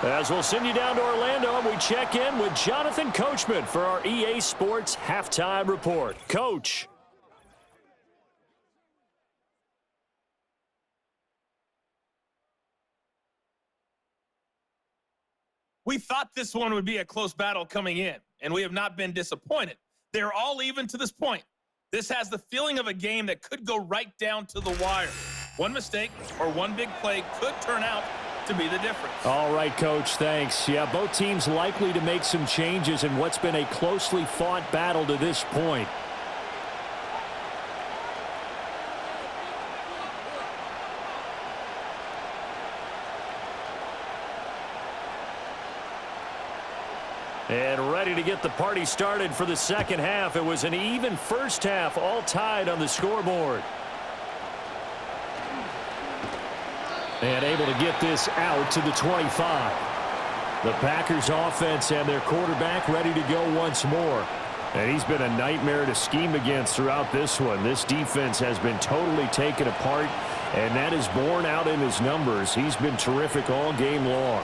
As we'll send you down to Orlando, and we check in with Jonathan Coachman for our EA Sports Halftime Report. Coach. We thought this one would be a close battle coming in, and we have not been disappointed. They're all even to this point. This has the feeling of a game that could go right down to the wire. One mistake or one big play could turn out to be the difference. All right, Coach, thanks. Yeah, both teams likely to make some changes in what's been a closely fought battle to this point. And ready to get the party started for the second half. It was an even first half, all tied on the scoreboard. And able to get this out to the 25. The Packers offense and their quarterback ready to go once more. And he's been a nightmare to scheme against throughout this one. This defense has been totally taken apart, and that is borne out in his numbers. He's been terrific all game long.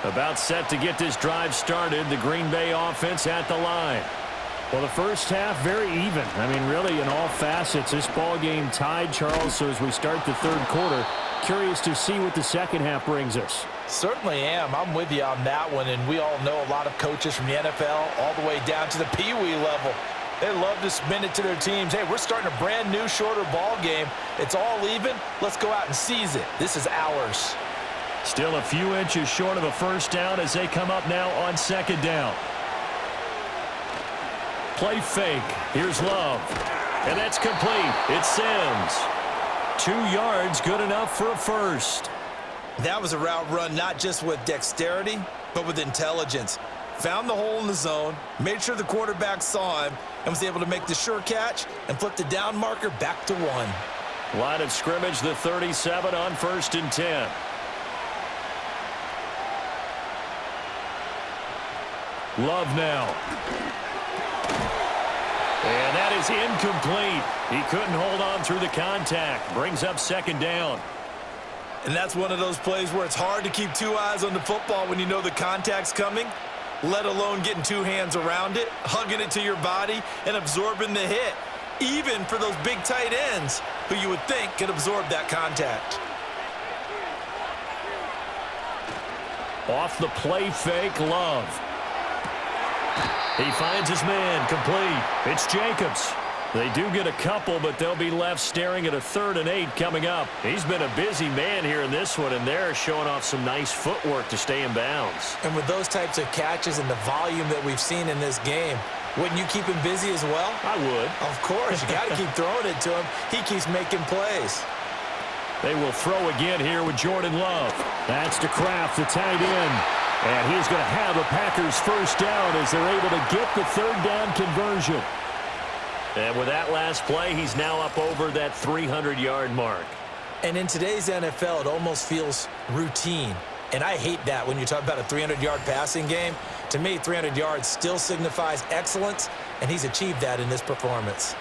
About set to get this drive started, the Green Bay offense at the line. Well, the first half, very even. I mean, really, in all facets, this ball game tied, Charles. So as we start the third quarter, curious to see what the second half brings us. Certainly am. I'm with you on that one, and we all know a lot of coaches from the NFL all the way down to the Pee-wee level. They love to spin it to their teams. Hey, we're starting a brand new, shorter ball game. It's all even. Let's go out and seize it. This is ours. Still a few inches short of a first down as they come up now on second down. Play fake. Here's Love. And that's complete. It's Sims. 2 yards, good enough for a first. That was a route run not just with dexterity, but with intelligence. Found the hole in the zone, made sure the quarterback saw him, and was able to make the sure catch and flip the down marker back to 1. Line of scrimmage, the 37 on 1st and 10. Love now. And that is incomplete. He couldn't hold on through the contact. Brings up second down. And that's one of those plays where it's hard to keep 2 eyes on the football when you know the contact's coming, let alone getting 2 hands around it, hugging it to your body, and absorbing the hit, even for those big tight ends who you would think could absorb that contact. Off the play fake, Love. He finds his man, complete. It's Jacobs. They do get a couple, but they'll be left staring at a 3rd and 8 coming up. He's been a busy man here in this one, and they're showing off some nice footwork to stay in bounds. And with those types of catches and the volume that we've seen in this game, wouldn't you keep him busy as well? I would. Of course. You got to keep throwing it to him. He keeps making plays. They will throw again here with Jordan Love. That's to Kraft, the tight end. And he's going to have a Packers first down as they're able to get the 3rd down conversion. And with that last play, he's now up over that 300-yard mark. And in today's NFL, it almost feels routine. And I hate that when you talk about a 300-yard passing game. To me, 300 yards still signifies excellence, and he's achieved that in this performance.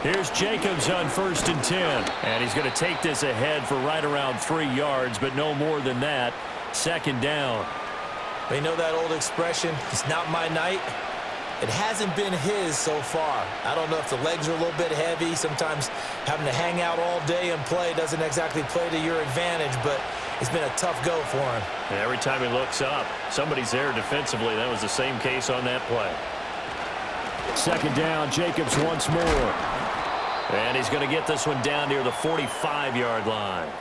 Here's Jacobs on 1st and 10. And he's going to take this ahead for right around 3 yards, but no more than that. Second down. They know that old expression, it's not my night. It hasn't been his so far. I don't know if the legs are a little bit heavy. Sometimes having to hang out all day and play doesn't exactly play to your advantage, but it's been a tough go for him. And every time he looks up, somebody's there defensively. That was the same case on that play. Second down, Jacobs once more. And he's going to get this one down near the 45-yard line.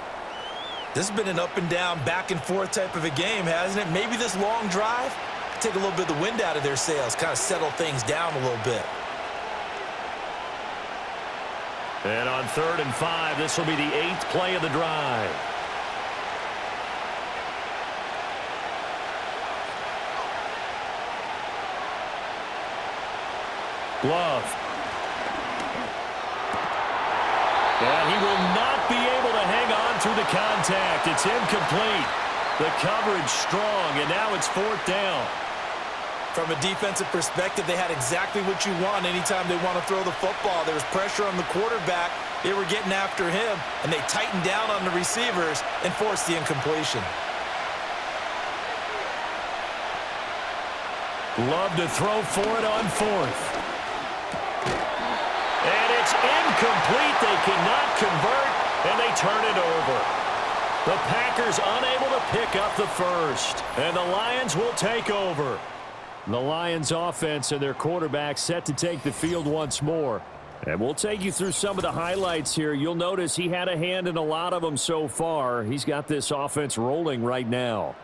This has been an up-and-down, back-and-forth type of a game, hasn't it? Maybe this long drive, take a little bit of the wind out of their sails, kind of settle things down a little bit. And on 3rd and 5, this will be the 8th play of the drive. Love. And he will not be able to hang on through the contact. It's incomplete. The coverage strong, and now it's 4th down. From a defensive perspective, they had exactly what you want anytime they want to throw the football. There was pressure on the quarterback. They were getting after him, and they tightened down on the receivers and forced the incompletion. Love to throw for it on 4th. And it's incomplete. They cannot convert, and they turn it over. The Packers unable to pick up the first, and the Lions will take over. The Lions offense and their quarterback set to take the field once more. And we'll take you through some of the highlights here. You'll notice he had a hand in a lot of them so far. He's got this offense rolling right now.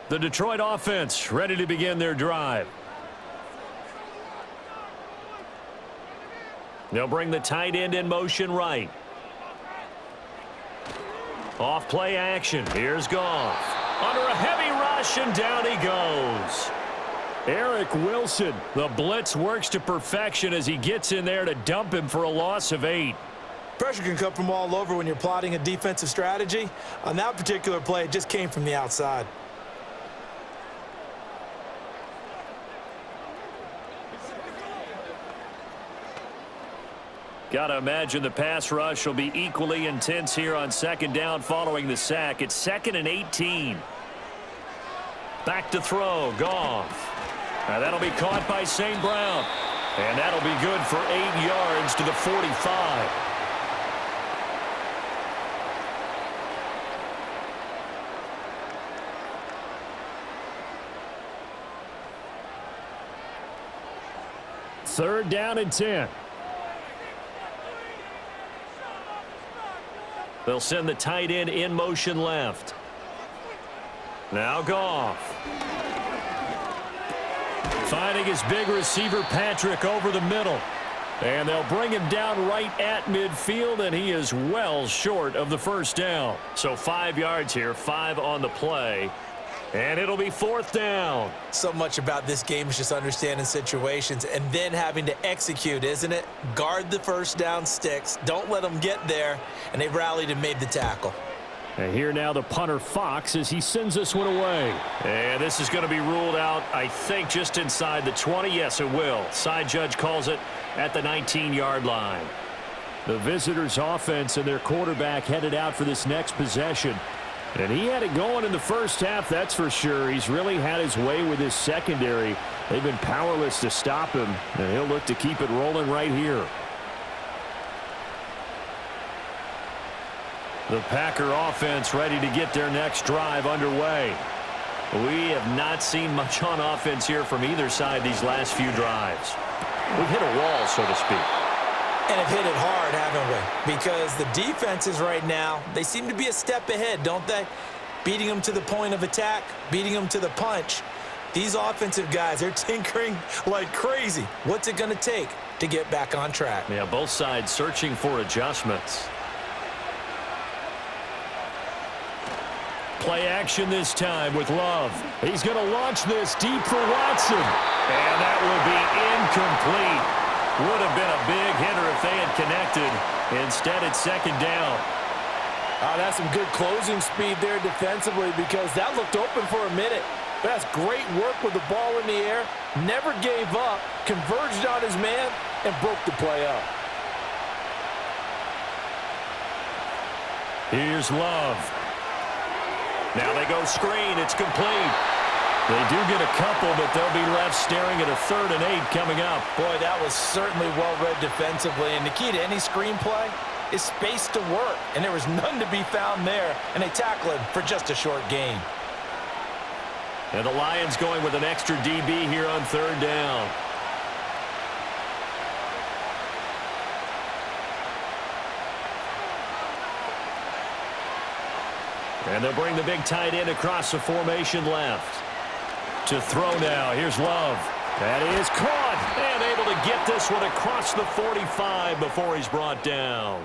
The Detroit offense ready to begin their drive. They'll bring the tight end in motion right. Off play action. Here's Goff. Under a heavy rush, and down he goes. Eric Wilson. The blitz works to perfection as he gets in there to dump him for a loss of 8. Pressure can come from all over when you're plotting a defensive strategy. On that particular play, it just came from the outside. Got to imagine the pass rush will be equally intense here on 2nd down following the sack. It's 2nd and 18. Back to throw. Goff. Now that'll be caught by St. Brown. And that'll be good for 8 yards to the 45. Third down and 10. They'll send the tight end in motion left. Now Goff. Finding his big receiver Patrick over the middle. And they'll bring him down right at midfield, and he is well short of the first down. So 5 yards here, 5 on the play. And it'll be 4th down. So much about this game is just understanding situations and then having to execute, isn't it? Guard the first down sticks. Don't let them get there. And they rallied and made the tackle. And here now the punter Fox as he sends this one away. And this is going to be ruled out, I think, just inside the 20. Yes, it will. Side judge calls it at the 19-yard line. The visitors' offense and their quarterback headed out for this next possession. And he had it going in the first half, that's for sure. He's really had his way with his secondary. They've been powerless to stop him, and he'll look to keep it rolling right here. The Packer offense ready to get their next drive underway. We have not seen much on offense here from either side these last few drives. We've hit a wall, so to speak. And have hit it hard, haven't we? Because the defenses right now, they seem to be a step ahead, don't they? Beating them to the point of attack, beating them to the punch. These offensive guys, they're tinkering like crazy. What's it going to take to get back on track? Yeah, both sides searching for adjustments. Play action this time with Love. He's going to launch this deep for Watson. And that will be incomplete. Would have been a big hitter if they had connected. Instead, it's 2nd down. That's some good closing speed there defensively because that looked open for a minute. That's great work with the ball in the air. Never gave up, converged on his man, and broke the play up. Here's Love. Now they go screen. It's complete. They do get a couple, but they'll be left staring at a 3rd and 8 coming up. Boy, that was certainly well-read defensively. And the key to any screenplay is space to work. And there was none to be found there. And they tackle him for just a short gain. And the Lions going with an extra DB here on 3rd down. And they'll bring the big tight end across the formation left. To throw now. Here's Love. That is caught and able to get this one across the 45 before he's brought down.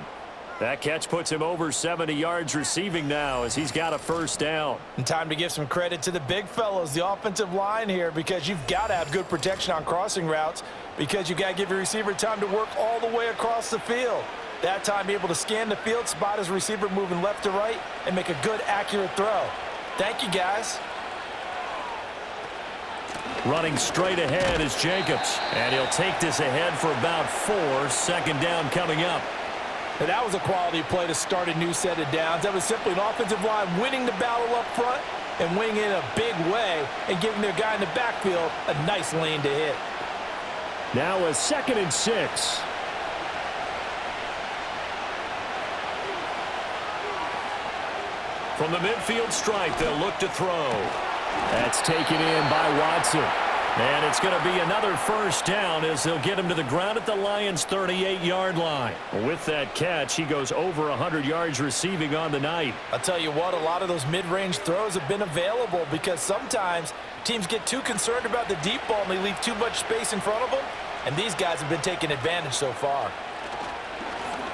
That catch puts him over 70 yards receiving now as he's got a first down. And time to give some credit to the big fellows, the offensive line here, because you've got to have good protection on crossing routes because you've got to give your receiver time to work all the way across the field. That time, be able to scan the field, spot his receiver moving left to right, and make a good, accurate throw. Thank you, guys. Running straight ahead is Jacobs. And he'll take this ahead for about 4. Second down coming up. And that was a quality play to start a new set of downs. That was simply an offensive line winning the battle up front and winning in a big way and giving their guy in the backfield a nice lane to hit. Now a 2nd and 6. From the midfield stripe, they'll look to throw. That's taken in by Watson. And it's going to be another first down as they'll get him to the ground at the Lions' 38-yard line. With that catch, he goes over 100 yards receiving on the night. I'll tell you what, a lot of those mid-range throws have been available because sometimes teams get too concerned about the deep ball and they leave too much space in front of them, and these guys have been taking advantage so far.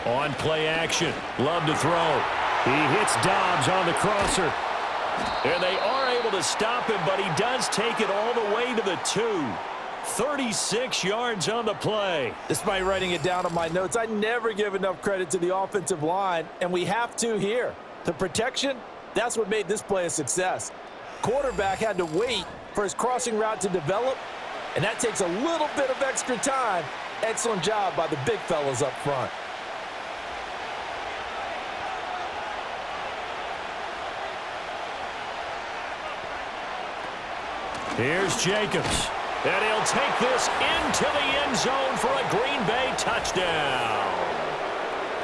On play action, Love to throw. He hits Dobbs on the crosser. And they are able to stop him, but he does take it all the way to the 2. 36 yards on the play. Despite writing it down on my notes, I never give enough credit to the offensive line, and we have to here. The protection, that's what made this play a success. Quarterback had to wait for his crossing route to develop, and that takes a little bit of extra time. Excellent job by the big fellas up front. Here's Jacobs. And he'll take this into the end zone for a Green Bay touchdown.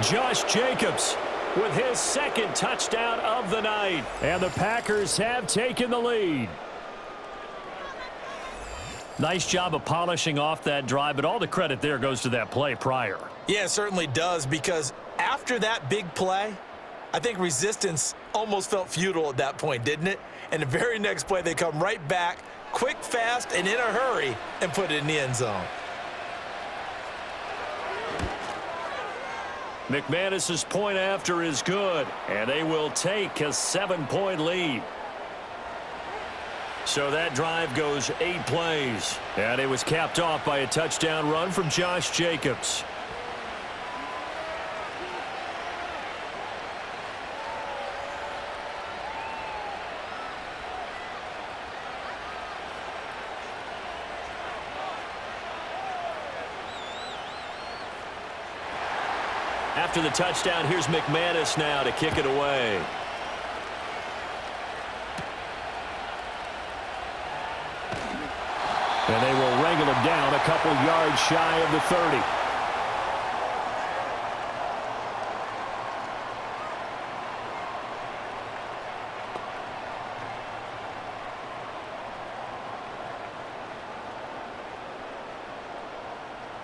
Josh Jacobs with his 2nd touchdown of the night. And the Packers have taken the lead. Nice job of polishing off that drive, but all the credit there goes to that play prior. Yeah, it certainly does, because after that big play, I think resistance almost felt futile at that point, didn't it? And the very next play, they come right back, quick, fast, and in a hurry, and put it in the end zone. McManus's point after is good, and they will take a 7-point lead. So that drive goes 8 plays, and it was capped off by a touchdown run from Josh Jacobs. After the touchdown, here's McManus now to kick it away. And they will wrangle him down a couple yards shy of the 30.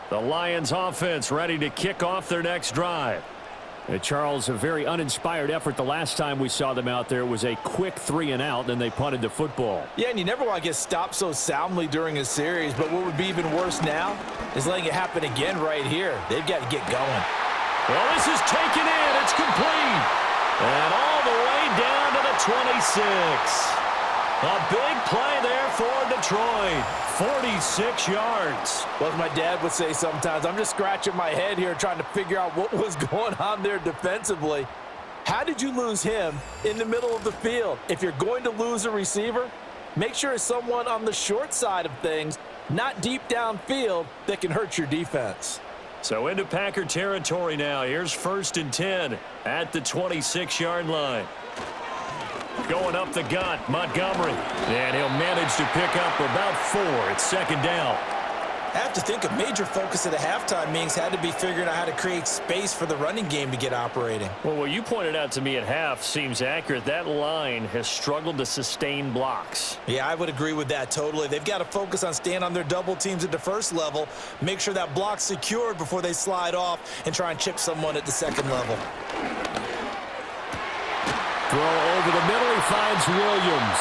The Lions offense ready to kick off their next drive. And Charles, a very uninspired effort the last time we saw them out there. It was a quick 3-and-out, then they punted the football. Yeah, and you never want to get stopped so soundly during a series, but what would be even worse now is letting it happen again right here. They've got to get going. Well, this is taken in. It's complete. And all the way down to the 26. A big play there for Detroit. 46 yards. Well, as my dad would say sometimes, I'm just scratching my head here trying to figure out what was going on there defensively. How did you lose him in the middle of the field? If you're going to lose a receiver, make sure it's someone on the short side of things, not deep downfield, that can hurt your defense. So into Packer territory now. Here's 1st and 10 at the 26-yard line. Going up the gut, Montgomery. And he'll manage to pick up about 4. It's 2nd down. I have to think a major focus at the halftime meetings had to be figuring out how to create space for the running game to get operating. Well, what you pointed out to me at half seems accurate. That line has struggled to sustain blocks. Yeah, I would agree with that totally. They've got to focus on staying on their double teams at the first level, make sure that block's secured before they slide off and try and chip someone at the second level. Throw over the middle, he finds Williams.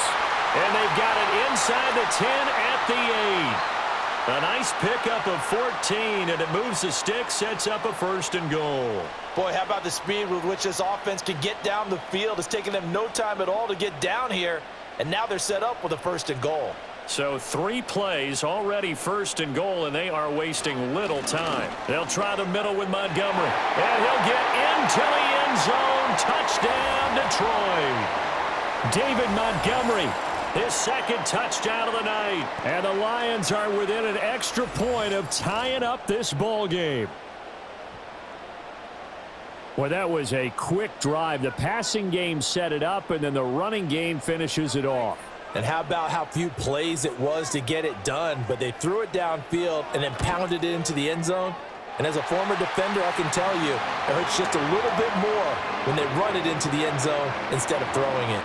And they've got it inside the 10 at the 8. A nice pickup of 14, and it moves the stick, sets up a 1st and goal. Boy, how about the speed with which this offense can get down the field? It's taken them no time at all to get down here, and now they're set up with a 1st and goal. So 3 plays, already 1st and goal, and they are wasting little time. They'll try the middle with Montgomery, and he'll get into the end zone. Touchdown, Detroit. David Montgomery, his 2nd touchdown of the night. And the Lions are within an extra point of tying up this ball game. Well, that was a quick drive. The passing game set it up, and then the running game finishes it off. And how about how few plays it was to get it done, but they threw it downfield and then pounded it into the end zone. And as a former defender, I can tell you, it hurts just a little bit more when they run it into the end zone instead of throwing it.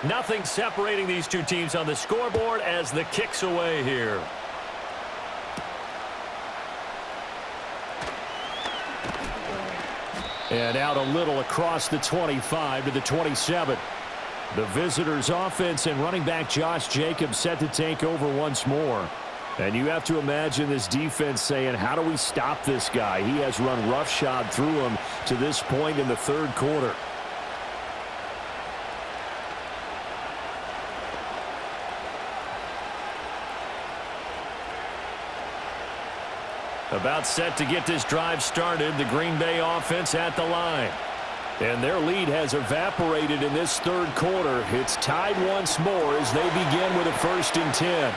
Nothing separating these two teams on the scoreboard as the kick's away here. And out a little across the 25 to the 27. The visitors' offense and running back Josh Jacobs set to take over once more. And you have to imagine this defense saying, how do we stop this guy? He has run roughshod through him to this point in the 3rd quarter. About set to get this drive started, the Green Bay offense at the line. And their lead has evaporated in this 3rd quarter. It's tied once more as they begin with a 1st and 10.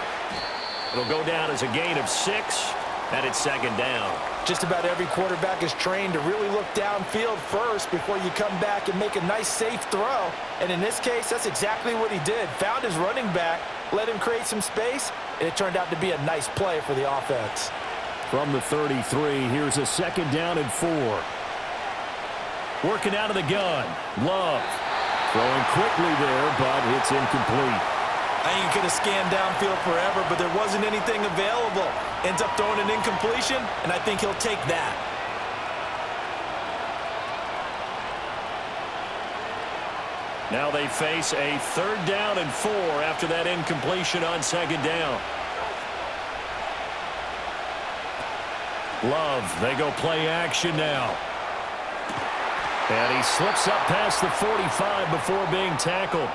It'll go down as a gain of 6, and it's 2nd down. Just about every quarterback is trained to really look downfield first before you come back and make a nice, safe throw. And in this case, that's exactly what he did. Found his running back, let him create some space, and it turned out to be a nice play for the offense. From the 33, here's a 2nd down and 4. Working out of the gun. Love. Throwing quickly there, but it's incomplete. I think you could have scanned downfield forever, but there wasn't anything available. Ends up throwing an incompletion, and I think he'll take that. Now they face a 3rd down and 4 after that incompletion on 2nd down. Love, they go play action now. And he slips up past the 45 before being tackled.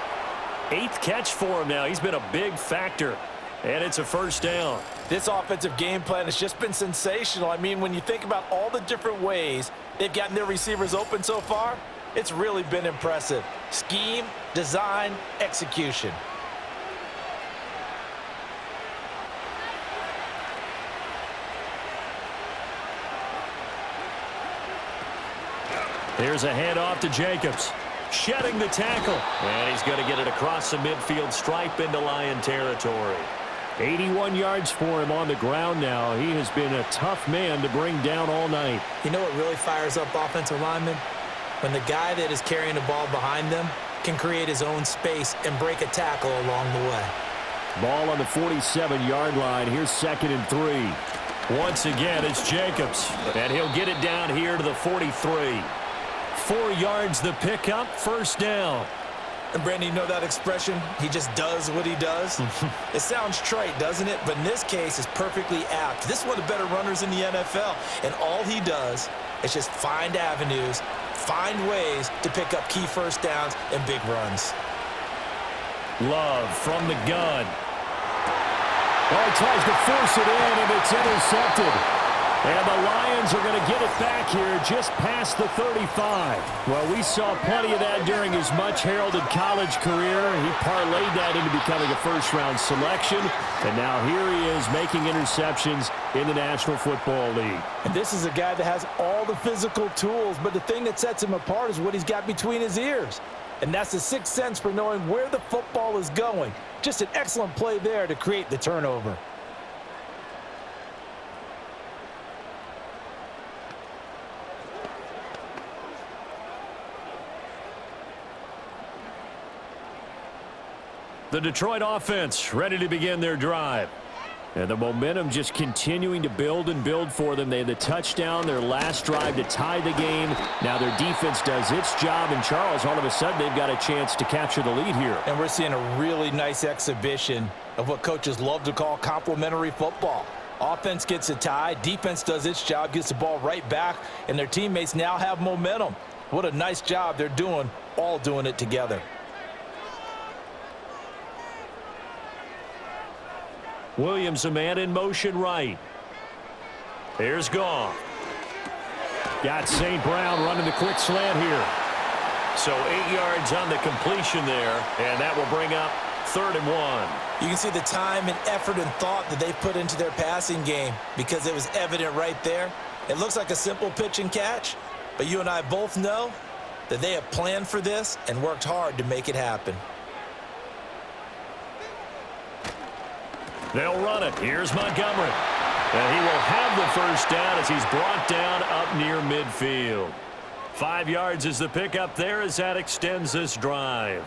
8th catch for him now. He's been a big factor. And it's a 1st down. This offensive game plan has just been sensational. I mean, when you think about all the different ways they've gotten their receivers open so far, it's really been impressive. Scheme, design, execution. Here's a handoff to Jacobs. Shedding the tackle. And he's going to get it across the midfield stripe into Lion territory. 81 yards for him on the ground now. He has been a tough man to bring down all night. You know what really fires up offensive linemen? When the guy that is carrying the ball behind them can create his own space and break a tackle along the way. Ball on the 47-yard line. Here's 2nd and 3. Once again, it's Jacobs. And he'll get it down here to the 43. 4 yards the pickup, 1st down. And Brandon, you know that expression? He just does what he does. It sounds trite, doesn't it? But in this case, it's perfectly apt. This is one of the better runners in the NFL. And all he does is just find avenues, find ways to pick up key 1st downs and big runs. Love from the gun. Oh, he tries to force it in, and it's intercepted. And the Lions are going to get it back here just past the 35. Well, we saw plenty of that during his much-heralded college career. He parlayed that into becoming a first-round selection. And now here he is making interceptions in the National Football League. And this is a guy that has all the physical tools, but the thing that sets him apart is what he's got between his ears. And that's the 6th sense for knowing where the football is going. Just an excellent play there to create the turnover. The Detroit offense ready to begin their drive. And the momentum just continuing to build and build for them. They had the touchdown, their last drive to tie the game. Now their defense does its job. And, Charles, all of a sudden they've got a chance to capture the lead here. And we're seeing a really nice exhibition of what coaches love to call complementary football. Offense gets a tie, defense does its job, gets the ball right back, and their teammates now have momentum. What a nice job they're doing, all doing it together. Williams, a man in motion right. Here's Goff. Got St. Brown running the quick slant here. So 8 yards on the completion there, and that will bring up 3rd and 1. You can see the time and effort and thought that they've put into their passing game because it was evident right there. It looks like a simple pitch and catch, but you and I both know that they have planned for this and worked hard to make it happen. They'll run it. Here's Montgomery. And he will have the first down as he's brought down up near midfield. 5 yards is the pickup there as that extends this drive.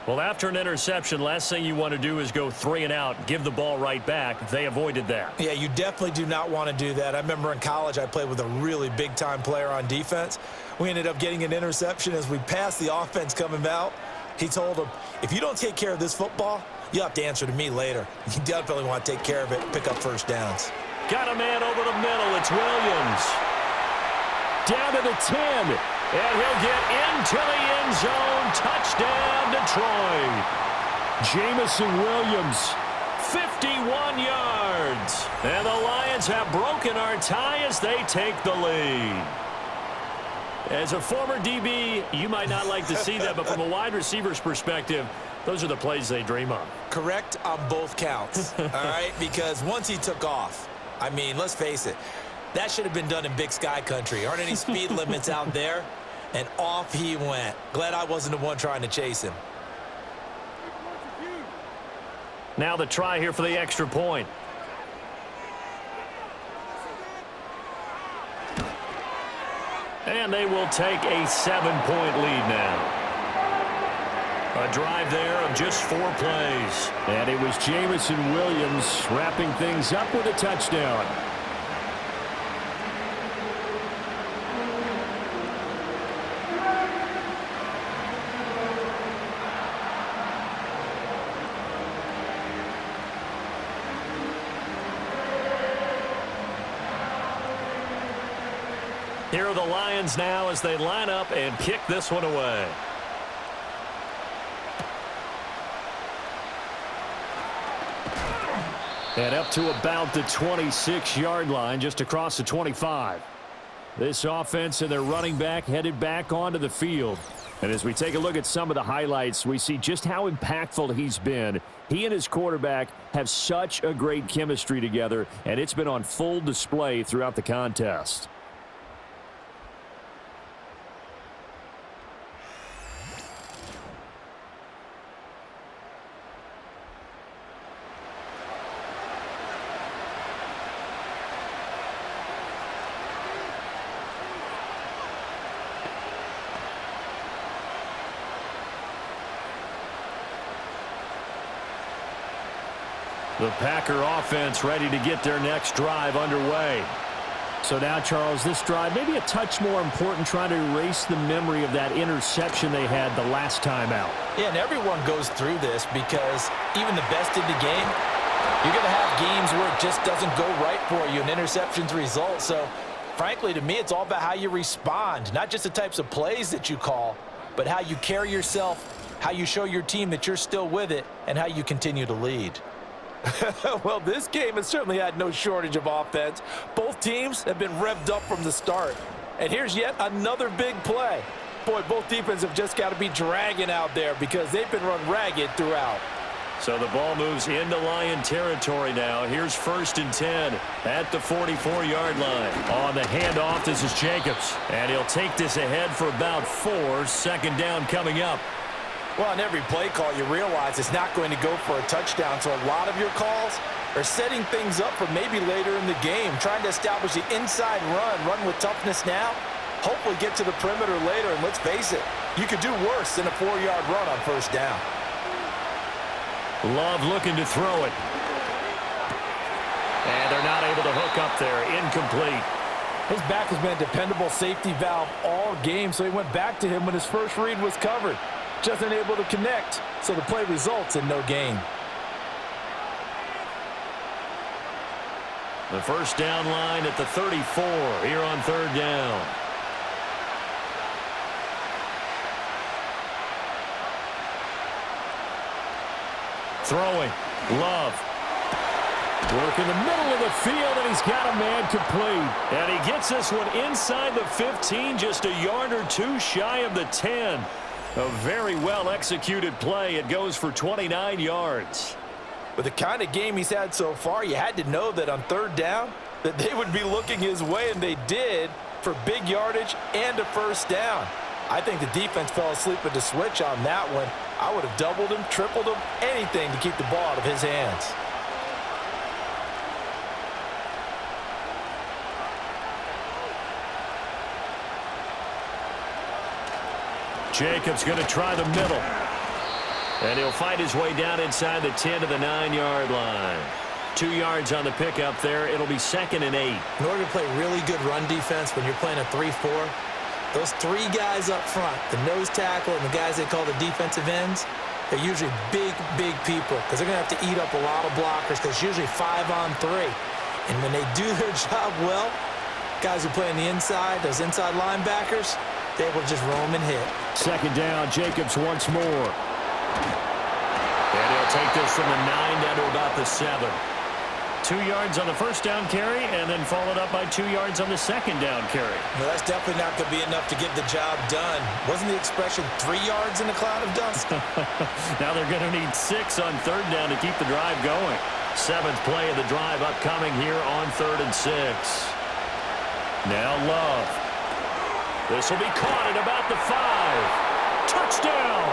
Well, after an interception, last thing you want to do is go 3 and out, give the ball right back. They avoided that. Yeah, you definitely do not want to do that. I remember in college I played with a really big-time player on defense. We ended up getting an interception as we passed the offense coming out. He told him, if you don't take care of this football, you'll have to answer to me later. You definitely want to take care of it, pick up first downs. Got a man over the middle. It's Williams. Down to the 10. And he'll get into the end zone. Touchdown, Detroit. Jamison Williams, 51 yards. And the Lions have broken our tie as they take the lead. As a former DB, you might not like to see that, but from a wide receiver's perspective, those are the plays they dream of. Correct on both counts, all right? Because once he took off, I mean, let's face it, that should have been done in Big Sky country. Aren't any speed limits out there? And off he went. Glad I wasn't the one trying to chase him. Now the try here for the extra point. And they will take a 7-point lead now. A drive there of just 4 plays. And it was Jamison Williams wrapping things up with a touchdown. Here are the Lions now as they line up and kick this one away. And up to about the 26-yard line, just across the 25. This offense and their running back headed back onto the field. And as we take a look at some of the highlights, we see just how impactful he's been. He and his quarterback have such a great chemistry together, and it's been on full display throughout the contest. The Packer offense ready to get their next drive underway. So now, Charles, this drive maybe a touch more important, trying to erase the memory of that interception they had the last time out. Yeah, and everyone goes through this because even the best in the game, you're going to have games where it just doesn't go right for you, and interceptions result. So, frankly, to me, it's all about how you respond, not just the types of plays that you call, but how you carry yourself, how you show your team that you're still with it, and how you continue to lead. Well, this game has certainly had no shortage of offense. Both teams have been revved up from the start. And here's yet another big play. Boy, both defenses have just got to be dragging out there because they've been run ragged throughout. So the ball moves into Lion territory now. Here's 1st and 10 at the 44-yard line. On the handoff, this is Jacobs. And he'll take this ahead for about 4. 2nd down coming up. Well, on every play call, you realize it's not going to go for a touchdown, so a lot of your calls are setting things up for maybe later in the game, trying to establish the inside run with toughness now, hopefully get to the perimeter later, and let's face it, you could do worse than a 4-yard run on first down. Love looking to throw it. And they're not able to hook up there. Incomplete. His back has been a dependable safety valve all game, so he went back to him when his first read was covered. Just unable to connect, so the play results in no gain. The first down line at the 34 here on third down. Throwing. Love. Work in the middle of the field, and he's got a man complete. And he gets this one inside the 15, just a yard or two shy of the 10. A very well-executed play. It goes for 29 yards. With the kind of game he's had so far, you had to know that on third down that they would be looking his way, and they did, for big yardage and a first down. I think the defense fell asleep at the switch on that one. I would have doubled him, tripled him, anything to keep the ball out of his hands. Jacobs going to try the middle. And he'll fight his way down inside the 10 to the 9-yard line. 2 yards on the pickup there. It'll be 2nd and 8. In order to play really good run defense when you're playing a 3-4, those 3 guys up front, the nose tackle and the guys they call the defensive ends, they're usually big, big people because they're going to have to eat up a lot of blockers because it's usually 5-on-3. And when they do their job well, guys who play on the inside, those inside linebackers, they will just roam and hit. 2nd down, Jacobs once more. And he'll take this from the 9 down to about the 7. 2 yards on the first down carry, and then followed up by 2 yards on the second down carry. Well, that's definitely not going to be enough to get the job done. Wasn't the expression 3 yards in a cloud of dust? Now they're going to need 6 on third down to keep the drive going. 7th play of the drive upcoming here on 3rd and 6. Now Love. This will be caught at about the 5. Touchdown!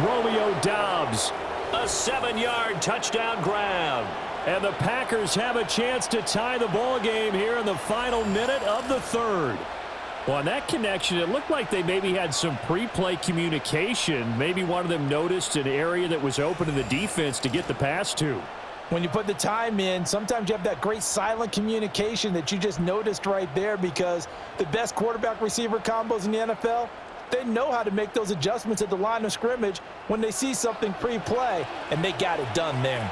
Romeo Doubs. A 7-yard touchdown grab. And the Packers have a chance to tie the ball game here in the final minute of the 3rd. Well, on that connection, it looked like they maybe had some pre-play communication. Maybe one of them noticed an area that was open in the defense to get the pass to. When you put the time in, sometimes you have that great silent communication that you just noticed right there because the best quarterback-receiver combos in the NFL, they know how to make those adjustments at the line of scrimmage when they see something pre-play, and they got it done there.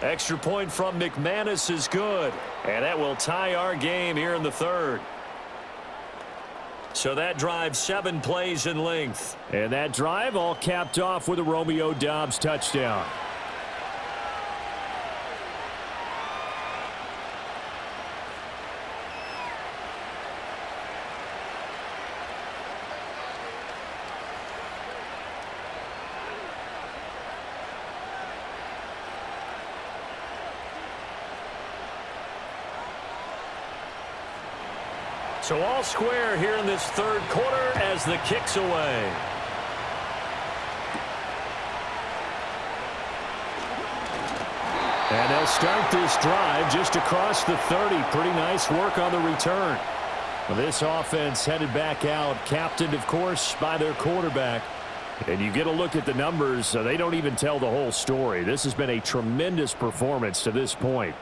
Extra point from McManus is good, and that will tie our game here in the 3rd. So that drive 7 plays in length, and that drive all capped off with a Romeo Doubs touchdown. So all square here in this 3rd quarter as the kick's away. And they'll start this drive just across the 30. Pretty nice work on the return. Well, this offense headed back out, captained, of course, by their quarterback. And you get a look at the numbers, they don't even tell the whole story. This has been a tremendous performance to this point.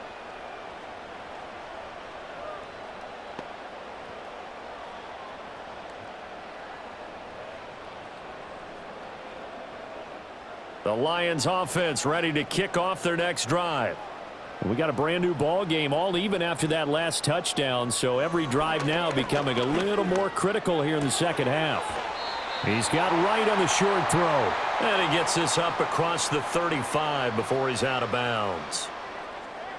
The Lions offense ready to kick off their next drive. We got a brand new ball game, all even after that last touchdown, so every drive now becoming a little more critical here in the second half. He's got right on the short throw, and he gets this up across the 35 before he's out of bounds.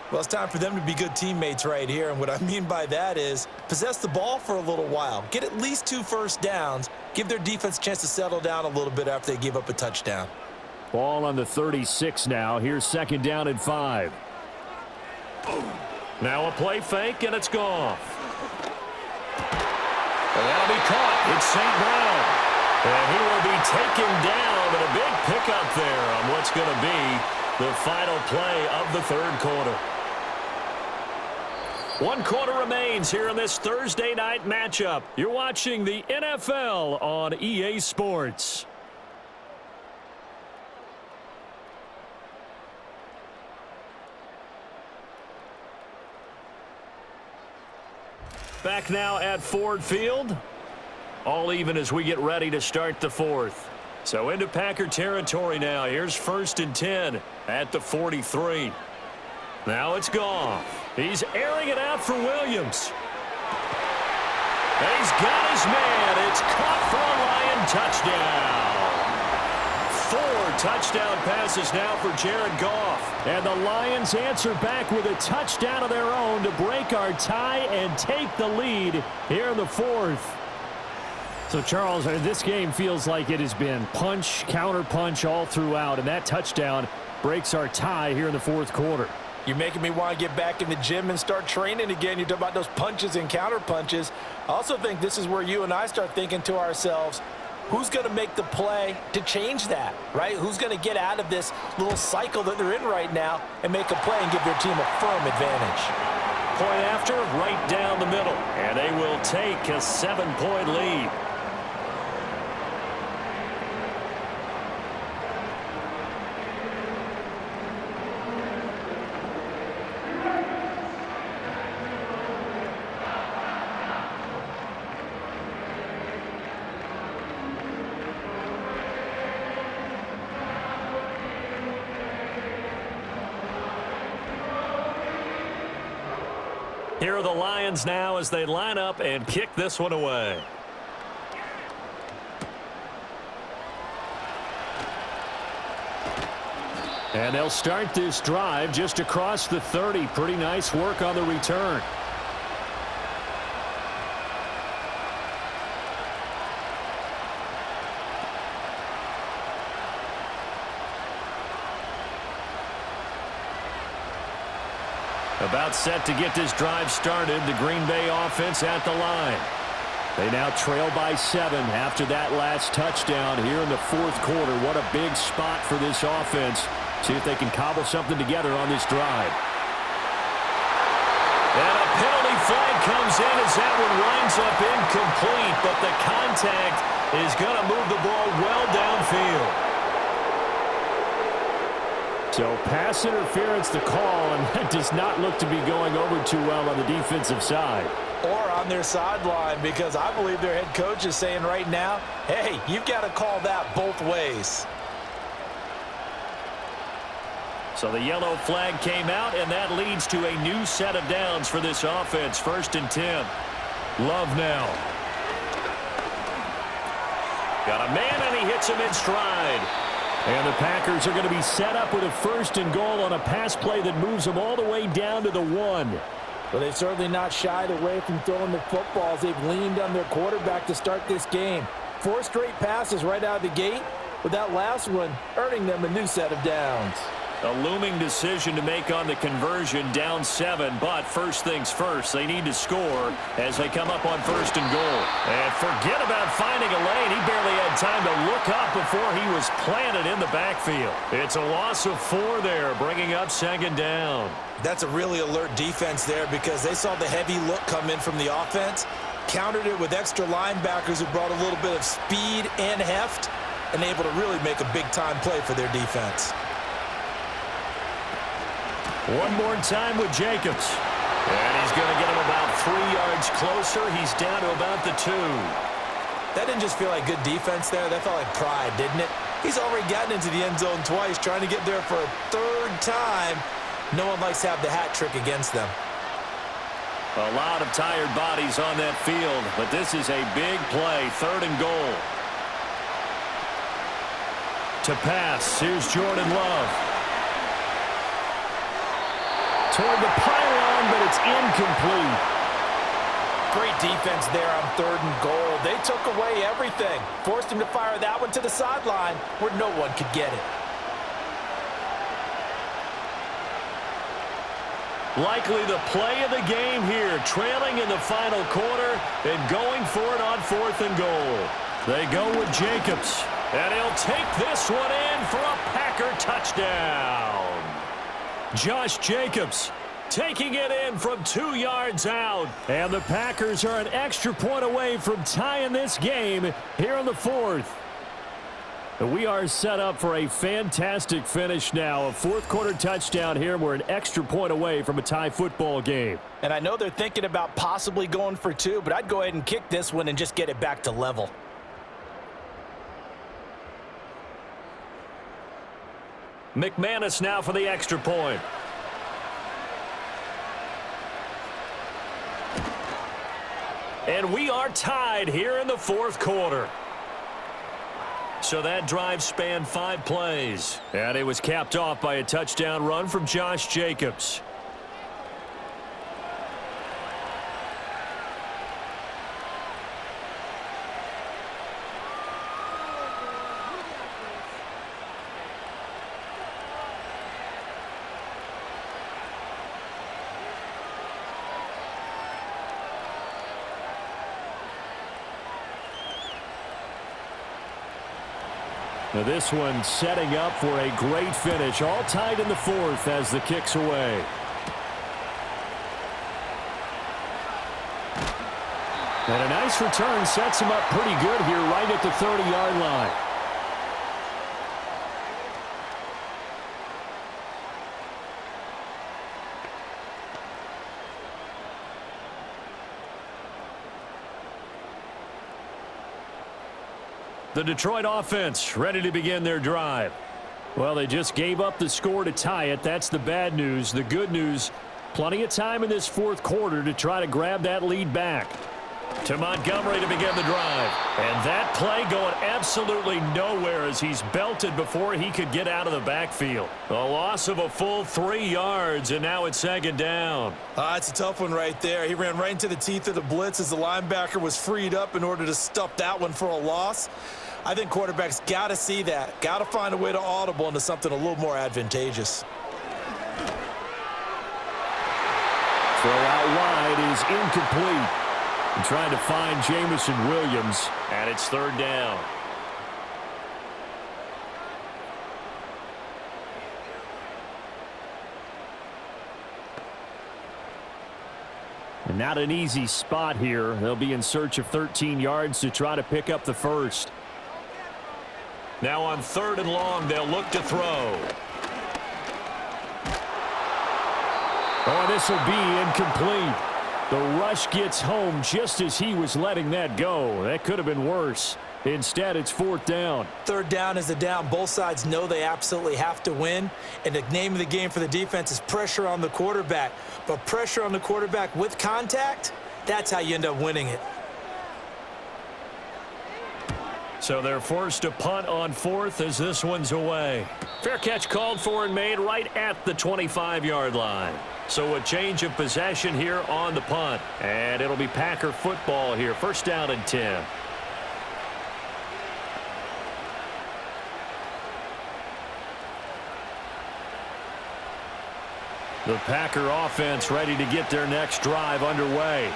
Well, it's time for them to be good teammates right here, and what I mean by that is possess the ball for a little while, get at least 2 first downs, give their defense a chance to settle down a little bit after they give up a touchdown. Ball on the 36 now. Here's 2nd down and 5. Now a play fake, and it's gone. And that'll be caught. It's St. Brown. And he will be taken down, and a big pickup there on what's going to be the final play of the third quarter. 1 quarter remains here in this Thursday night matchup. You're watching the NFL on EA Sports. Back now at Ford Field. All even as we get ready to start the fourth. So into Packer territory now. Here's 1st and 10 at the 43. Now it's Goff. He's airing it out for Williams. He's got his man. It's caught for a Lion touchdown. 4 touchdown passes now for Jared Goff. And the Lions answer back with a touchdown of their own to break our tie and take the lead here in the fourth. So, Charles, this game feels like it has been punch, counter-punch all throughout, and that touchdown breaks our tie here in the fourth quarter. You're making me want to get back in the gym and start training again. You talk about those punches and counter-punches. I also think this is where you and I start thinking to ourselves, who's going to make the play to change that, right? Who's going to get out of this little cycle that they're in right now and make a play and give their team a firm advantage? Point after, right down the middle, and they will take a 7-point lead. Here are the Lions now as they line up and kick this one away. And they'll start this drive just across the 30. Pretty nice work on the return. About set to get this drive started. The Green Bay offense at the line. They now trail by 7 after that last touchdown here in the fourth quarter. What a big spot for this offense. See if they can cobble something together on this drive. And a penalty flag comes in as that one winds up incomplete, but the contact is going to move the ball well downfield. So pass interference the call, and that does not look to be going over too well on the defensive side. Or on their sideline, because I believe their head coach is saying right now, hey, you've got to call that both ways. So the yellow flag came out, and that leads to a new set of downs for this offense. 1st and 10. Love now. Got a man, and he hits him in stride. And the Packers are going to be set up with a 1st and goal on a pass play that moves them all the way down to the 1. But they've certainly not shied away from throwing the footballs. They've leaned on their quarterback to start this game. 4 straight passes right out of the gate, with that last one earning them a new set of downs. A looming decision to make on the conversion, down 7, but first things first, they need to score as they come up on 1st and goal. And forget about finding a lane. He barely had time to look up before he was planted in the backfield. It's a loss of 4 there, bringing up 2nd down. That's a really alert defense there because they saw the heavy look come in from the offense, countered it with extra linebackers who brought a little bit of speed and heft, and able to really make a big-time play for their defense. One more time with Jacobs. And he's going to get him about 3 yards closer. He's down to about the 2. That didn't just feel like good defense there. That felt like pride, didn't it? He's already gotten into the end zone twice, trying to get there for a 3rd time. No one likes to have the hat trick against them. A lot of tired bodies on that field, but this is a big play. 3rd and goal. To pass, here's Jordan Love. Toward the pylon, but it's incomplete. Great defense there on 3rd and goal. They took away everything. Forced him to fire that one to the sideline where no one could get it. Likely the play of the game here, trailing in the final quarter and going for it on 4th and goal. They go with Jacobs, and he'll take this one in for a Packer touchdown. Josh Jacobs taking it in from 2 yards out, and the Packers are an extra point away from tying this game here in the 4th. We are set up for a fantastic finish now. A 4th quarter touchdown here. We're an extra point away from a tie football game. And I know they're thinking about possibly going for 2, but I'd go ahead and kick this one and just get it back to level. McManus now for the extra point. And we are tied here in the 4th quarter. So that drive spanned 5 plays. And it was capped off by a touchdown run from Josh Jacobs. Now this one setting up for a great finish. All tied in the 4th as the kick's away. And a nice return sets him up pretty good here right at the 30-yard line. The Detroit offense ready to begin their drive. Well, they just gave up the score to tie it. That's the bad news. The good news, plenty of time in this 4th quarter to try to grab that lead back. To Montgomery to begin the drive. And that play going absolutely nowhere as he's belted before he could get out of the backfield. A loss of a full 3 yards, and now it's 2nd down. It's a tough one right there. He ran right into the teeth of the blitz as the linebacker was freed up in order to stuff that one for a loss. I think quarterbacks got to see that. Got to find a way to audible into something a little more advantageous. Throw out wide is incomplete. And trying to find Jamison Williams, and it's 3rd down. And not an easy spot here. They'll be in search of 13 yards to try to pick up the 1st. Now on 3rd and long, they'll look to throw. Oh, this will be incomplete. The rush gets home just as he was letting that go. That could have been worse. Instead, it's 4th down. 3rd down is the down. Both sides know they absolutely have to win. And the name of the game for the defense is pressure on the quarterback. But pressure on the quarterback with contact, that's how you end up winning it. So they're forced to punt on 4th as this one's away. Fair catch called for and made right at the 25-yard line. So a change of possession here on the punt. And it'll be Packer football here. 1st down and 10. The Packer offense ready to get their next drive underway.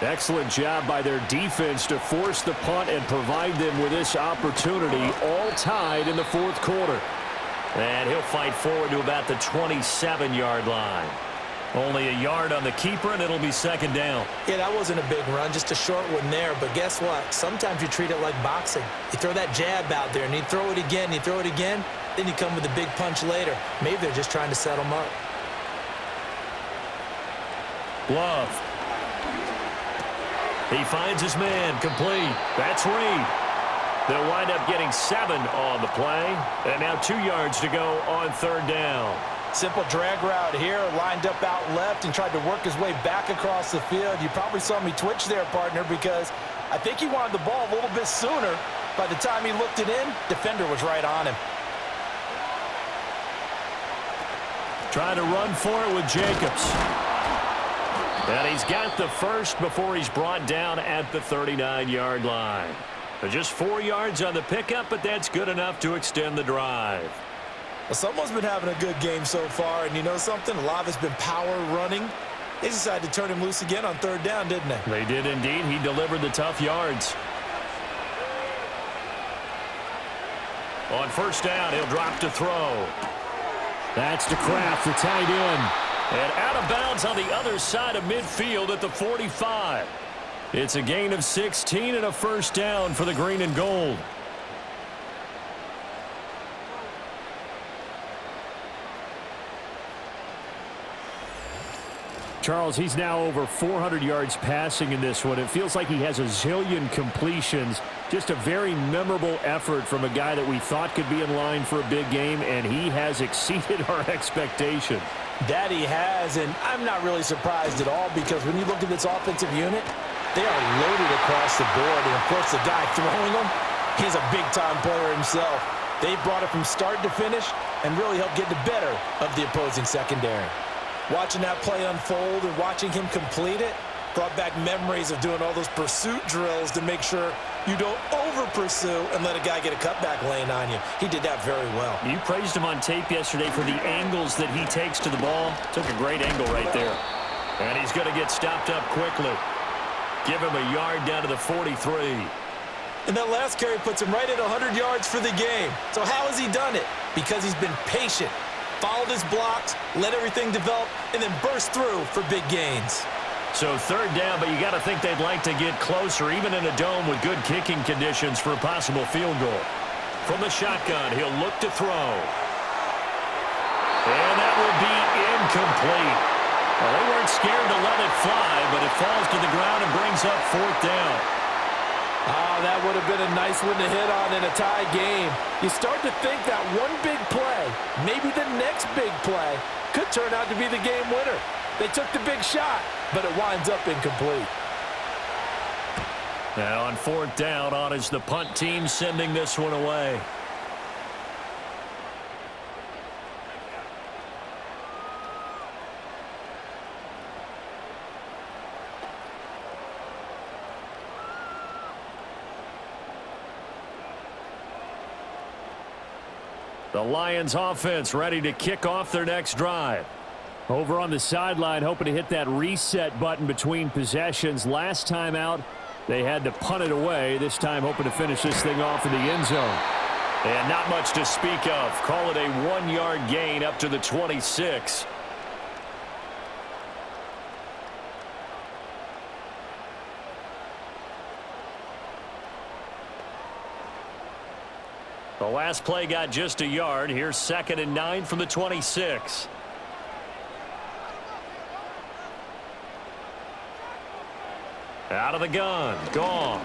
Excellent job by their defense to force the punt and provide them with this opportunity, all tied in the 4th quarter. And he'll fight forward to about the 27-yard line. Only a yard on the keeper, and it'll be 2nd down. Yeah, that wasn't a big run, just a short one there. But guess what? Sometimes you treat it like boxing. You throw that jab out there, and you throw it again, you throw it again, then you come with a big punch later. Maybe they're just trying to set them up. Love. He finds his man, complete. That's Reed. They'll wind up getting 7 on the play. And now 2 yards to go on 3rd down. Simple drag route here, lined up out left and tried to work his way back across the field. You probably saw me twitch there, partner, because I think he wanted the ball a little bit sooner. By the time he looked it in, defender was right on him. Trying to run for it with Jacobs. And he's got the 1st before he's brought down at the 39-yard line. Just 4 yards on the pickup, but that's good enough to extend the drive. Well, someone's been having a good game so far, and you know something? A lot of it's been power running. They decided to turn him loose again on third down, didn't they? They did indeed. He delivered the tough yards. On first down, he'll drop to throw. That's to Kraft, the tight end. And out of bounds on the other side of midfield at the 45. It's a gain of 16 and a first down for the green and gold. Charles, he's now over 400 yards passing in this one. It feels like he has a zillion completions. Just a very memorable effort from a guy that we thought could be in line for a big game, and he has exceeded our expectations. That he has, and I'm not really surprised at all because when you look at this offensive unit, they are loaded across the board. And, of course, the guy throwing them, he's a big-time player himself. They brought it from start to finish and really helped get the better of the opposing secondary. Watching that play unfold and watching him complete it brought back memories of doing all those pursuit drills to make sure you don't over-pursue and let a guy get a cutback lane on you. He did that very well. You praised him on tape yesterday for the angles that he takes to the ball. Took a great angle right there. And he's going to get stopped up quickly. Give him a yard down to the 43. And that last carry puts him right at 100 yards for the game. So how has he done it? Because he's been patient, followed his blocks, let everything develop, and then burst through for big gains. So third down, but you got to think they'd like to get closer, even in a dome with good kicking conditions for a possible field goal. From the shotgun, he'll look to throw. And that will be incomplete. Well, they weren't scared to let it fly, but it falls to the ground and brings up fourth down. Oh, that would have been a nice one to hit on in a tie game. You start to think that one big play, maybe the next big play, could turn out to be the game winner. They took the big shot, but it winds up incomplete. Now on fourth down, on is the punt team sending this one away. The Lions offense ready to kick off their next drive. Over on the sideline, hoping to hit that reset button between possessions. Last time out, they had to punt it away. This time hoping to finish this thing off in the end zone. And not much to speak of. Call it a 1-yard gain up to the 26. The last play got just a yard. Here's 2nd and 9 from the 26. Out of the gun. Goff.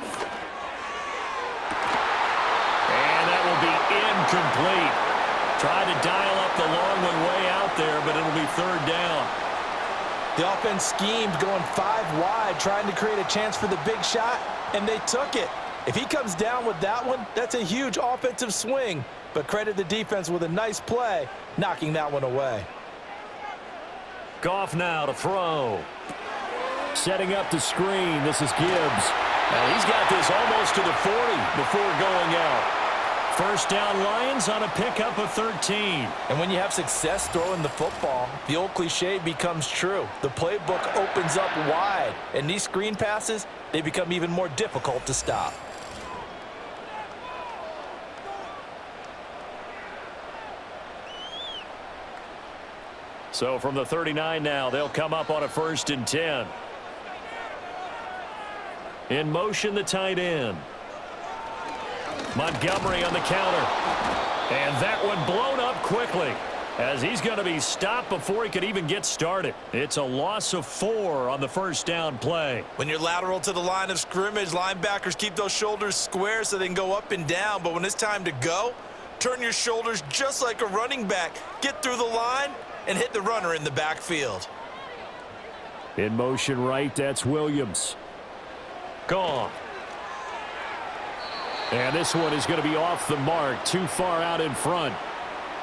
And that will be incomplete. Tried to dial up the long one way out there, but it'll be third down. The offense schemed going 5 wide, trying to create a chance for the big shot, and they took it. If he comes down with that one, that's a huge offensive swing. But credit the defense with a nice play, knocking that one away. Goff now to throw. Setting up the screen. This is Gibbs. And he's got this almost to the 40 before going out. First down Lions on a pickup of 13. And when you have success throwing the football, the old cliche becomes true. The playbook opens up wide. And these screen passes, they become even more difficult to stop. So from the 39 now, they'll come up on a 1st and 10. In motion, the tight end. Montgomery on the counter. And that one blown up quickly as he's going to be stopped before he could even get started. It's a loss of 4 on the first down play. When you're lateral to the line of scrimmage, linebackers keep those shoulders square so they can go up and down. But when it's time to go, turn your shoulders just like a running back. Get through the line and hit the runner in the backfield. In motion right, that's Williams. Gone. And this one is going to be off the mark, too far out in front.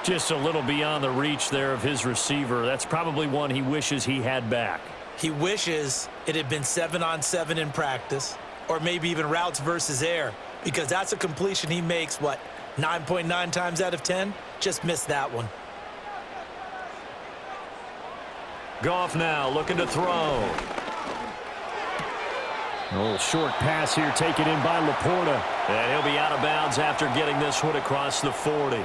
Just a little beyond the reach there of his receiver. That's probably one he wishes he had back. He wishes it had been 7-on-7 in practice, or maybe even routes versus air, because that's a completion he makes, 9.9 times out of 10, just missed that one. Goff now looking to throw. A little short pass here taken in by Laporta. And he'll be out of bounds after getting this one across the 40.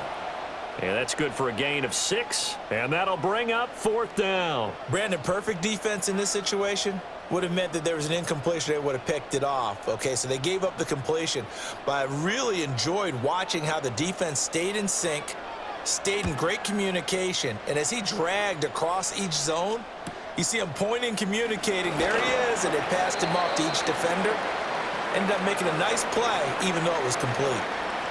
And that's good for a gain of 6. And that'll bring up 4th down. Brandon, perfect defense in this situation would have meant that there was an incompletion. They would have picked it off. Okay, so they gave up the completion. But I really enjoyed watching how the defense stayed in sync, stayed in great communication. And as he dragged across each zone, you see him pointing, communicating. There he is, and they passed him off to each defender. Ended up making a nice play, even though it was complete.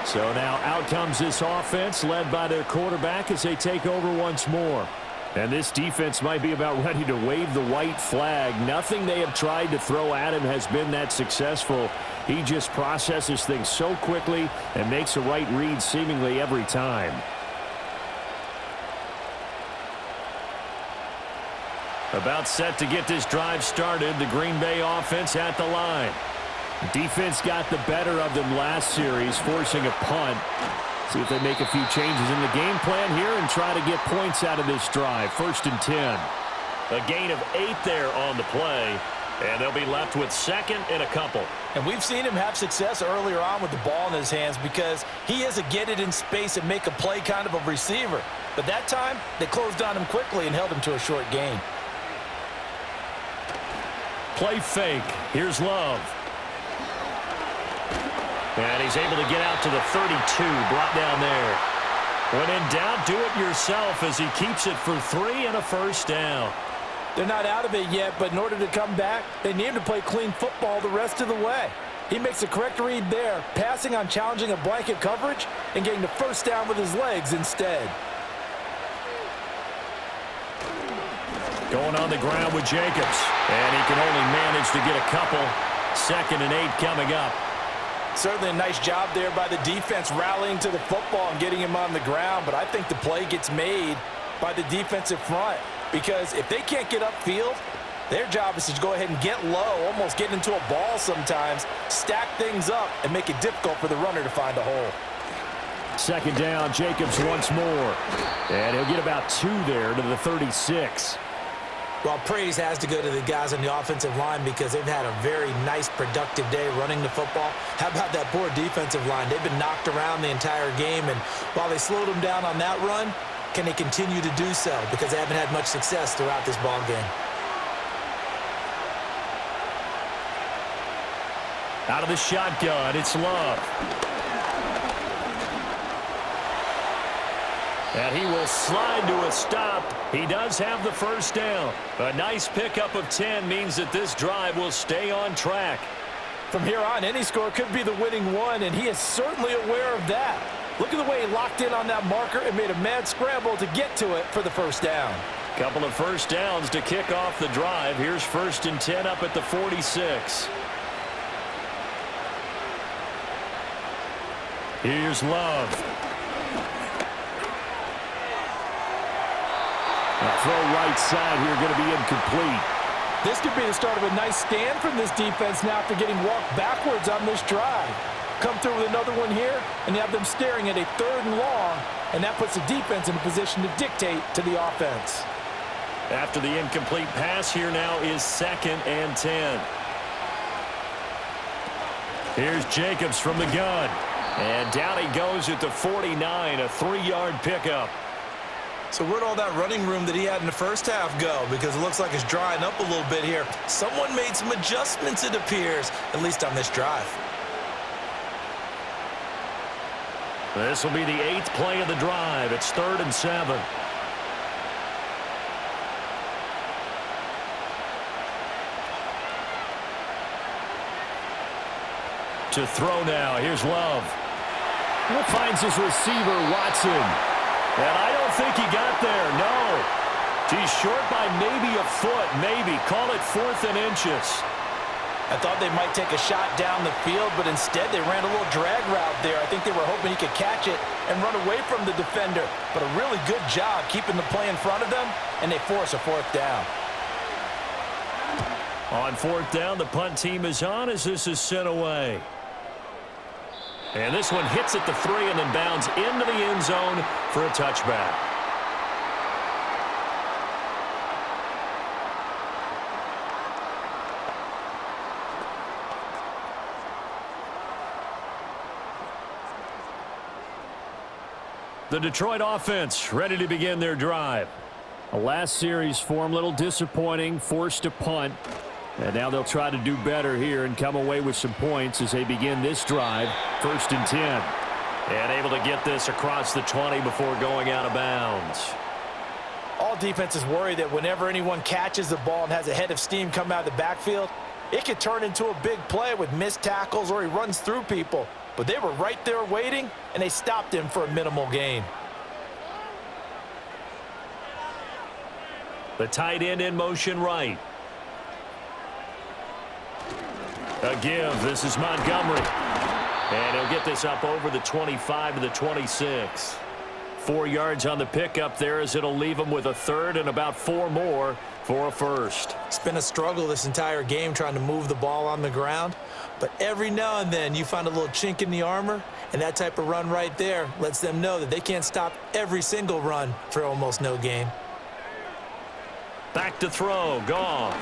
So now out comes this offense, led by their quarterback as they take over once more. And this defense might be about ready to wave the white flag. Nothing they have tried to throw at him has been that successful. He just processes things so quickly and makes a right read seemingly every time. About set to get this drive started, the Green Bay offense at the line. Defense got the better of them last series, forcing a punt. See if they make a few changes in the game plan here and try to get points out of this drive. 1st and 10. A gain of 8 there on the play, and they'll be left with 2nd and a couple. And we've seen him have success earlier on with the ball in his hands because he is a get it in space and make a play kind of a receiver. But that time, they closed on him quickly and held him to a short gain. Play fake. Here's Love. And he's able to get out to the 32, brought down there. When in doubt, do it yourself as he keeps it for 3 and a 1st down. They're not out of it yet, but in order to come back, they need him to play clean football the rest of the way. He makes the correct read there, passing on challenging a blanket coverage and getting the 1st down with his legs instead. Going on the ground with Jacobs. And he can only manage to get a couple. 2nd and 8 coming up. Certainly a nice job there by the defense rallying to the football and getting him on the ground, but I think the play gets made by the defensive front because if they can't get upfield, their job is to go ahead and get low, almost get into a ball sometimes, stack things up, and make it difficult for the runner to find a hole. 2nd down, Jacobs once more. And he'll get about 2 there to the 36. Well, praise has to go to the guys on the offensive line because they've had a very nice, productive day running the football. How about that poor defensive line? They've been knocked around the entire game, and while they slowed them down on that run, can they continue to do so? Because they haven't had much success throughout this ball game. Out of the shotgun, it's Love. And he will slide to a stop. He does have the 1st down. A nice pickup of 10 means that this drive will stay on track. From here on, any score could be the winning one, and he is certainly aware of that. Look at the way he locked in on that marker and made a mad scramble to get to it for the 1st down. Couple of 1st downs to kick off the drive. Here's 1st and 10 up at the 46. Here's Love. Throw right side here going to be incomplete. This could be the start of a nice stand from this defense now after getting walked backwards on this drive. Come through with another one here, and you have them staring at a 3rd and long, and that puts the defense in a position to dictate to the offense. After the incomplete pass, here now is 2nd and 10. Here's Jacobs from the gun. And down he goes at the 49, a 3-yard pickup. So where'd all that running room that he had in the 1st half go? Because it looks like it's drying up a little bit here. Someone made some adjustments, it appears, at least on this drive. This will be the 8th play of the drive. It's 3rd and 7. To throw now. Here's Love. Finds his receiver, Watson. And I don't think he got there, no. He's short by maybe a foot, maybe. Call it 4th and inches. I thought they might take a shot down the field, but instead they ran a little drag route there. I think they were hoping he could catch it and run away from the defender. But a really good job keeping the play in front of them, and they force a 4th down. On 4th down, the punt team is on as this is sent away. And this one hits at the 3 and then bounds into the end zone for a touchback. The Detroit offense ready to begin their drive. The last series form a little disappointing, forced to punt. And now they'll try to do better here and come away with some points as they begin this drive. 1st and 10. And able to get this across the 20 before going out of bounds. All defenses worry that whenever anyone catches the ball and has a head of steam come out of the backfield, it could turn into a big play with missed tackles or he runs through people. But they were right there waiting, and they stopped him for a minimal gain. The tight end in motion right. A give. This is Montgomery. And he'll get this up over the 25 to the 26. 4 yards on the pickup there as it'll leave him with a 3rd and about 4 more for a 1st. It's been a struggle this entire game trying to move the ball on the ground. But every now and then you find a little chink in the armor, and that type of run right there lets them know that they can't stop every single run for almost no gain. Back to throw. Goff.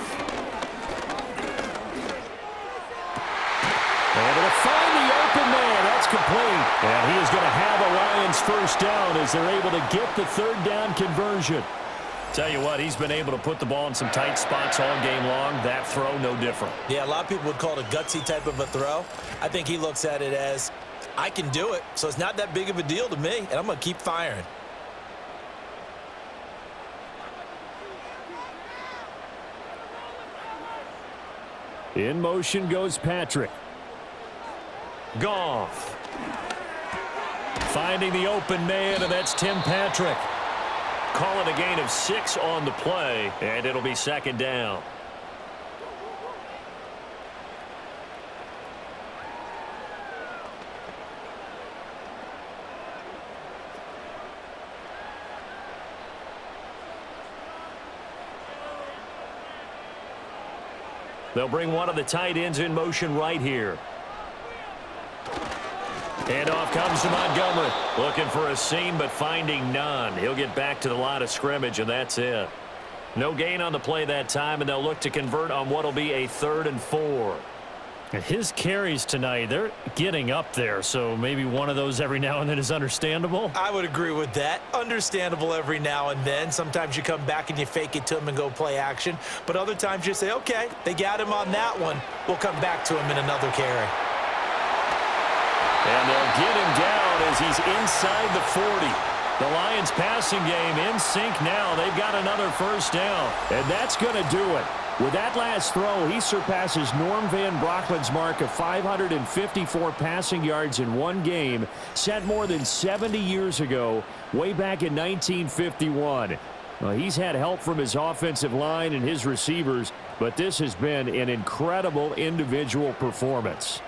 And it'll find the open man. That's complete. And he is going to have a Lions 1st down as they're able to get the 3rd down conversion. Tell you what, he's been able to put the ball in some tight spots all game long. That throw, no different. Yeah, a lot of people would call it a gutsy type of a throw. I think he looks at it as, I can do it, so it's not that big of a deal to me, and I'm going to keep firing. In motion goes Patrick. Goff. Finding the open man, and that's Tim Patrick. Call it a gain of 6 on the play, and it'll be 2nd down. They'll bring one of the tight ends in motion right here. And off comes to Montgomery. Looking for a seam, but finding none. He'll get back to the line of scrimmage, and that's it. No gain on the play that time, and they'll look to convert on what will be a 3rd and 4. And his carries tonight, they're getting up there, so maybe one of those every now and then is understandable. I would agree with that. Understandable every now and then. Sometimes you come back and you fake it to him and go play action. But other times you say, okay, they got him on that one. We'll come back to him in another carry. And they'll get him down as he's inside the 40. The Lions passing game in sync now. They've got another 1st down. And that's going to do it. With that last throw, he surpasses Norm Van Brocklin's mark of 554 passing yards in one game, set more than 70 years ago, way back in 1951. He's had help from his offensive line and his receivers, but this has been an incredible individual performance.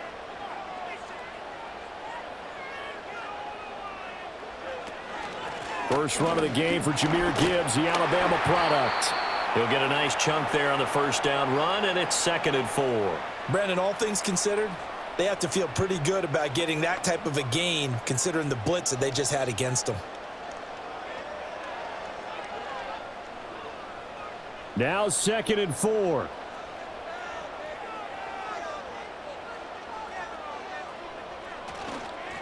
First run of the game for Jahmyr Gibbs, the Alabama product. He'll get a nice chunk there on the 1st down run, and it's 2nd and 4. Brandon, all things considered, they have to feel pretty good about getting that type of a gain, considering the blitz that they just had against them. Now 2nd and 4.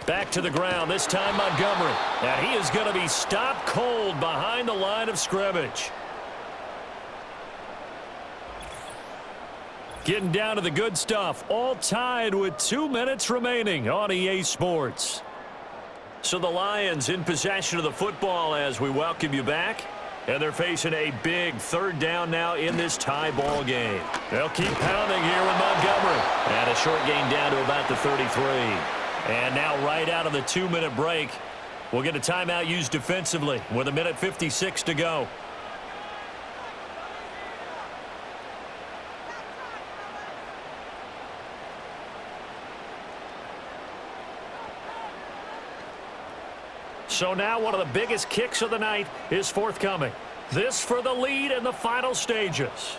Back to the ground, this time Montgomery. And he is going to be stopped cold behind the line of scrimmage. Getting down to the good stuff, all tied with 2 minutes remaining on EA Sports. So the Lions in possession of the football as we welcome you back. And they're facing a big 3rd down now in this tie ball game. They'll keep pounding here with Montgomery. And a short gain down to about the 33. And now right out of the 2-minute break, we'll get a timeout used defensively with 1:56 to go. So now one of the biggest kicks of the night is forthcoming. This for the lead in the final stages.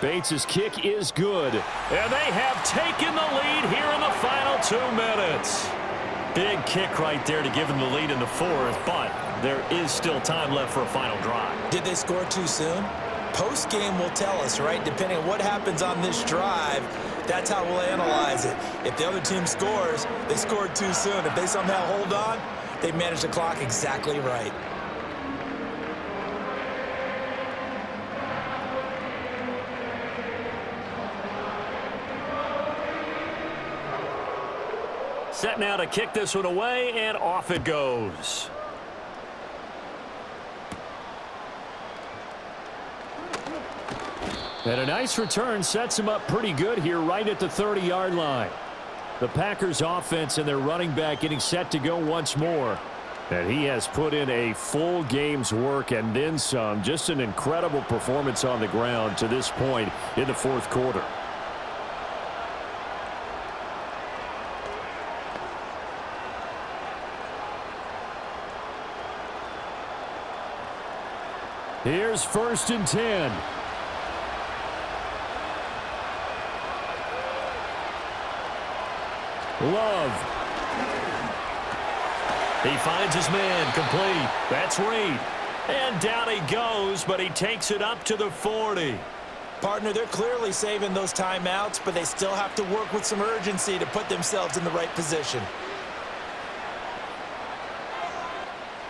Bates' kick is good. And they have taken the lead here in the final 2 minutes. Big kick right there to give them the lead in the fourth, but there is still time left for a final drive. Did they score too soon? Post-game will tell us, right? Depending on what happens on this drive, that's how we'll analyze it. If the other team scores, they scored too soon. If they somehow hold on, they managed the clock exactly right. Set now to kick this one away, and off it goes. And a nice return sets him up pretty good here right at the 30-yard line. The Packers offense and their running back getting set to go once more. And he has put in a full game's work and then some. Just an incredible performance on the ground to this point in the fourth quarter. Here's 1st and 10. Love. He finds his man, complete. That's Reed. And down he goes, but he takes it up to the 40. Partner, they're clearly saving those timeouts, but they still have to work with some urgency to put themselves in the right position.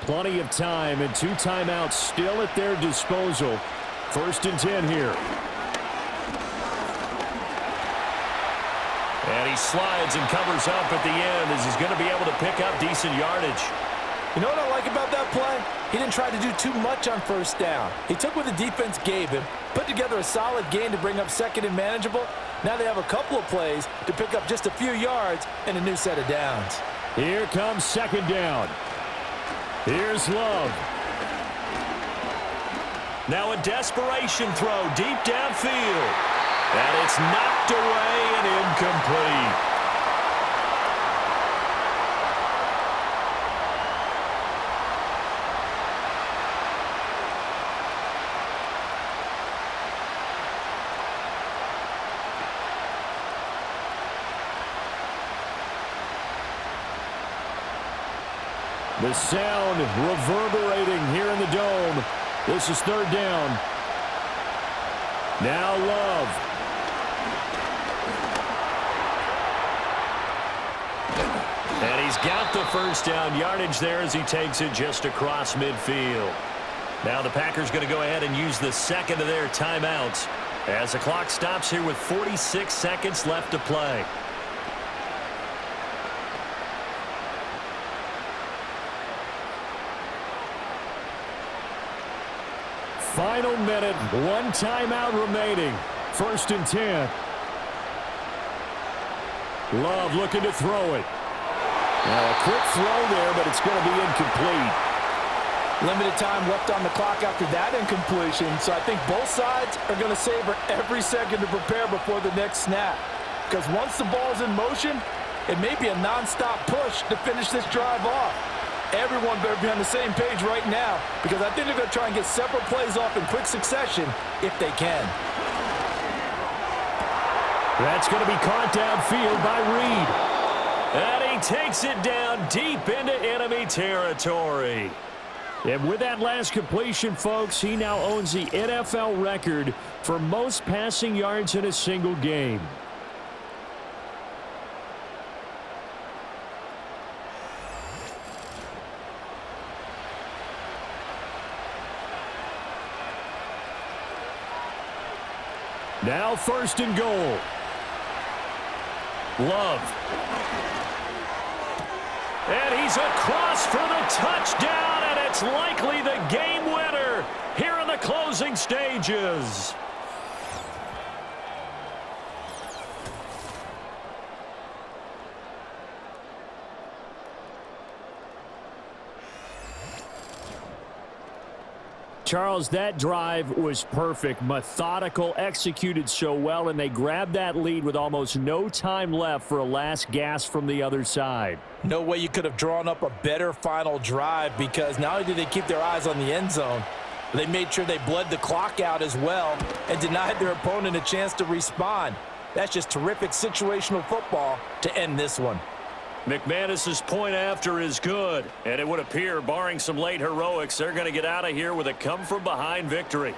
Plenty of time and 2 timeouts still at their disposal. 1st and 10 here. And he slides and covers up at the end as he's going to be able to pick up decent yardage. You know what I like about that play? He didn't try to do too much on 1st down. He took what the defense gave him, put together a solid gain to bring up 2nd and manageable. Now they have a couple of plays to pick up just a few yards and a new set of downs. Here comes 2nd down. Here's Love. Now a desperation throw deep downfield. And it's knocked away and incomplete. The sound reverberating here in the dome. This is 3rd down. Now Love. And he's got the 1st down yardage there as he takes it just across midfield. Now the Packers going to go ahead and use the 2nd of their timeouts as the clock stops here with 46 seconds left to play. Final minute, 1 timeout remaining. 1st and 10. Love looking to throw it. Now a quick throw there, but it's going to be incomplete. Limited time left on the clock after that incompletion, so I think both sides are going to savor every second to prepare before the next snap. Because once the ball's in motion, it may be a nonstop push to finish this drive off. Everyone better be on the same page right now, because I think they're going to try and get several plays off in quick succession if they can. That's going to be caught downfield by Reed. And he takes it down deep into enemy territory. And with that last completion, folks, he now owns the NFL record for most passing yards in a single game. Now 1st and goal. Love. And he's across for the touchdown, and it's likely the game winner here in the closing stages. Charles, that drive was perfect, methodical, executed so well, and they grabbed that lead with almost no time left for a last gasp from the other side. No way you could have drawn up a better final drive, because not only did they keep their eyes on the end zone, They made sure they bled the clock out as well and denied their opponent a chance to respond. That's just terrific situational football to end this one. McManus's point after is good, and it would appear, barring some late heroics, they're going to get out of here with a come-from-behind victory.